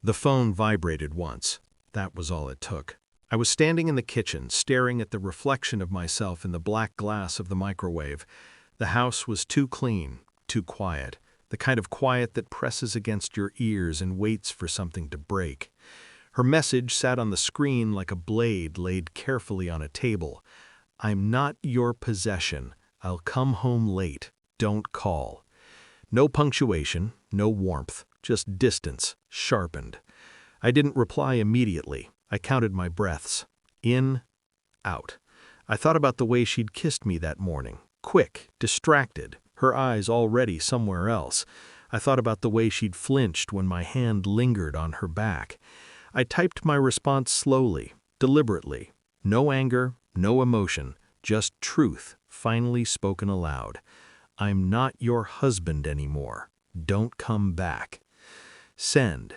The phone vibrated once. That was all it took. I was standing in the kitchen, staring at the reflection of myself in the black glass of the microwave. The house was too clean, too quiet, the kind of quiet that presses against your ears and waits for something to break. Her message sat on the screen like a blade laid carefully on a table. "I'm not your possession. I'll come home late. Don't call." No punctuation, no warmth, just distance, sharpened. I didn't reply immediately. I counted my breaths. In, out. I thought about the way she'd kissed me that morning. Quick, distracted, her eyes already somewhere else. I thought about the way she'd flinched when my hand lingered on her back. I typed my response slowly, deliberately. No anger, no emotion, just truth, finally spoken aloud. "I'm not your husband anymore. Don't come back." Send.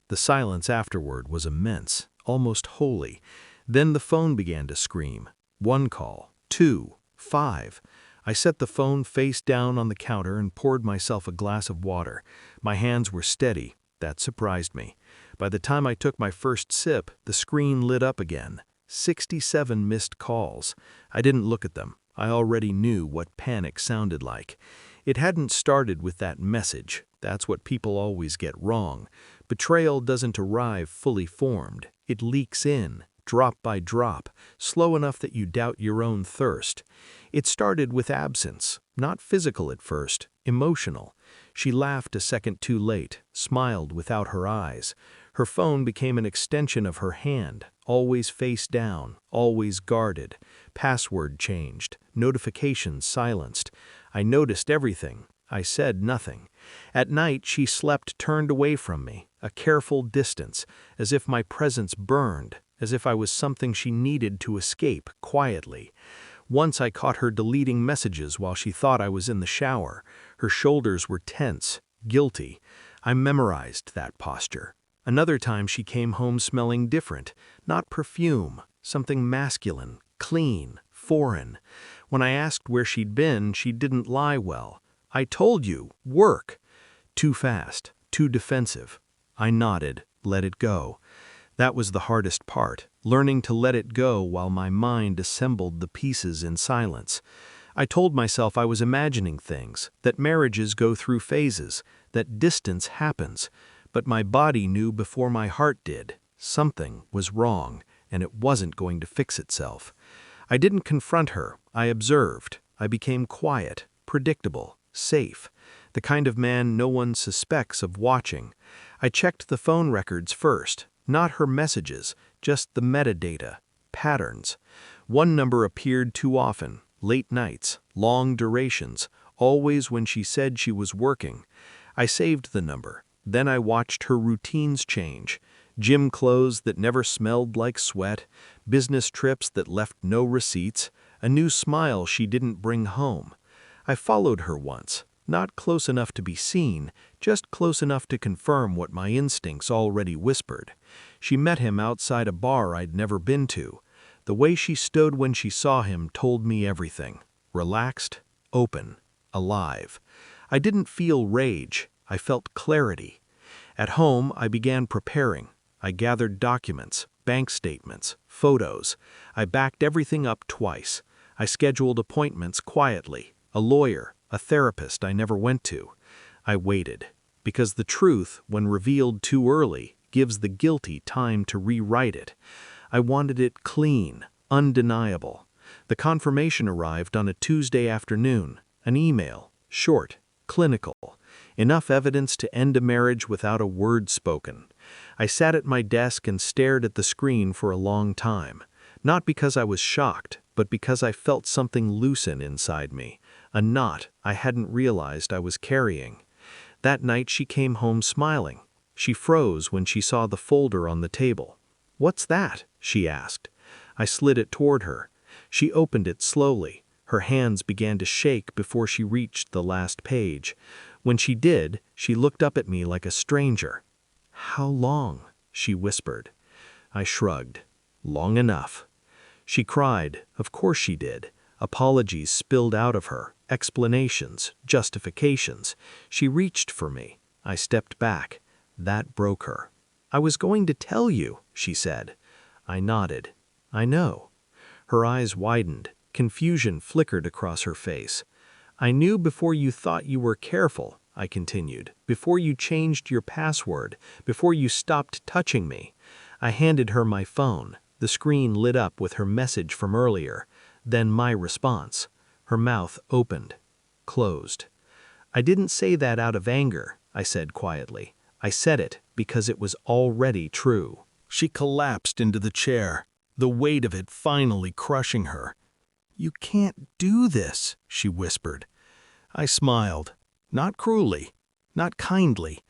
The silence afterward was immense, almost holy. Then the phone began to scream. 1 call, 2, 5. I set the phone face down on the counter and poured myself a glass of water. My hands were steady. That surprised me. By the time I took my first sip, the screen lit up again. 67 missed calls. I didn't look at them. I already knew what panic sounded like. It hadn't started with that message. That's what people always get wrong. Betrayal doesn't arrive fully formed. It leaks in, drop by drop, slow enough that you doubt your own thirst. It started with absence, not physical at first, emotional. She laughed a second too late, smiled without her eyes. Her phone became an extension of her hand, always face down, always guarded. Password changed, notifications silenced. I noticed everything. I said nothing. At night, she slept turned away from me, a careful distance, as if my presence burned, as if I was something she needed to escape quietly. Once I caught her deleting messages while she thought I was in the shower. Her shoulders were tense, guilty. I memorized that posture. Another time she came home smelling different, not perfume, something masculine, clean, foreign. When I asked where she'd been, she didn't lie well. "I told you, work." Too fast, too defensive. I nodded, let it go. That was the hardest part, learning to let it go while my mind assembled the pieces in silence. I told myself I was imagining things, that marriages go through phases, that distance happens. But my body knew before my heart did. Something was wrong, and it wasn't going to fix itself. I didn't confront her. I observed. I became quiet, predictable, safe. The kind of man no one suspects of watching. I checked the phone records first, not her messages, just the metadata, patterns. One number appeared too often, late nights, long durations, always when she said she was working. I saved the number. Then I watched her routines change. Gym clothes that never smelled like sweat, business trips that left no receipts, a new smile she didn't bring home. I followed her once, not close enough to be seen, just close enough to confirm what my instincts already whispered. She met him outside a bar I'd never been to. The way she stood when she saw him told me everything. Relaxed, open, alive. I didn't feel rage. I felt clarity. At home, I began preparing. I gathered documents, bank statements, photos. I backed everything up twice. I scheduled appointments quietly. A lawyer, a therapist I never went to. I waited, because the truth, when revealed too early, gives the guilty time to rewrite it. I wanted it clean, undeniable. The confirmation arrived on a Tuesday afternoon. An email, short, clinical. Enough evidence to end a marriage without a word spoken. I sat at my desk and stared at the screen for a long time. Not because I was shocked, but because I felt something loosen inside me. A knot I hadn't realized I was carrying. That night she came home smiling. She froze when she saw the folder on the table. "What's that?" she asked. I slid it toward her. She opened it slowly. Her hands began to shake before she reached the last page. When she did, she looked up at me like a stranger. "How long?" she whispered. I shrugged. "Long enough." She cried. Of course she did. Apologies spilled out of her, explanations, justifications. She reached for me. I stepped back. That broke her. "I was going to tell you," she said. I nodded. "I know." Her eyes widened. Confusion flickered across her face. "I knew before you thought you were careful," I continued, "before you changed your password, before you stopped touching me." I handed her my phone. The screen lit up with her message from earlier, then my response. Her mouth opened, closed. "I didn't say that out of anger," I said quietly. "I said it because it was already true." She collapsed into the chair, the weight of it finally crushing her. "You can't do this," she whispered. I smiled, not cruelly, not kindly,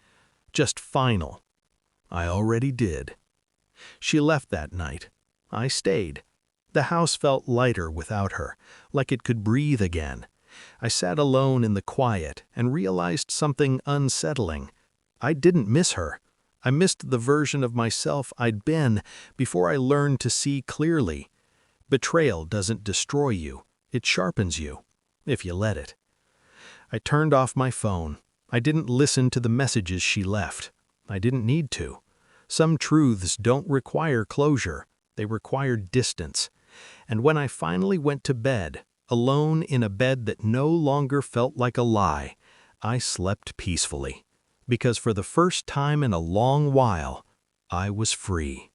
just final. I already did. She left that night. I stayed. The house felt lighter without her, like it could breathe again. I sat alone in the quiet and realized something unsettling. I didn't miss her. I missed the version of myself I'd been before I learned to see clearly. Betrayal doesn't destroy you. It sharpens you, if you let it. I turned off my phone. I didn't listen to the messages she left. I didn't need to. Some truths don't require closure. They require distance. And when I finally went to bed, alone in a bed that no longer felt like a lie, I slept peacefully. Because for the first time in a long while, I was free.